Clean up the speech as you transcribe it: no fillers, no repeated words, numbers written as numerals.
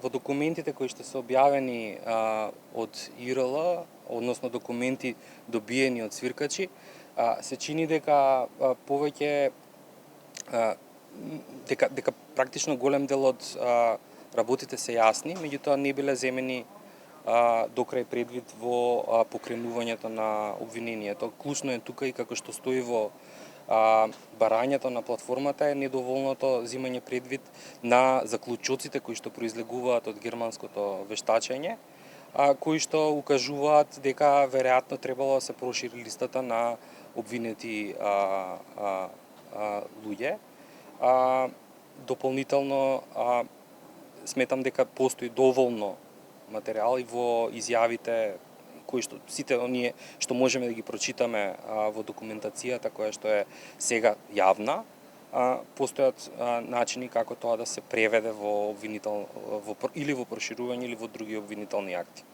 Во документите кои што се објавени од ИРЛ, односно документи добиени од свиркачи, се чини дека повеќе дека практично голем дел од работите се јасни, меѓутоа не биле земени до крај предвид во покренувањето на обвинението. Клучно е тука и како што стои во барањето на платформата е недоволното земање предвид на заклучоците кои што произлегуваат од германското вештачење, кои што укажуваат дека веројатно требало да се прошири листата на обвинети луѓе. Дополнително сметам дека постои доволно материјал и во изјавите кои што сите оние што можеме да ги прочитаме во документацијата која што е сега јавна, постојат начини како тоа да се преведе во или во проширување или во други обвинителни акти.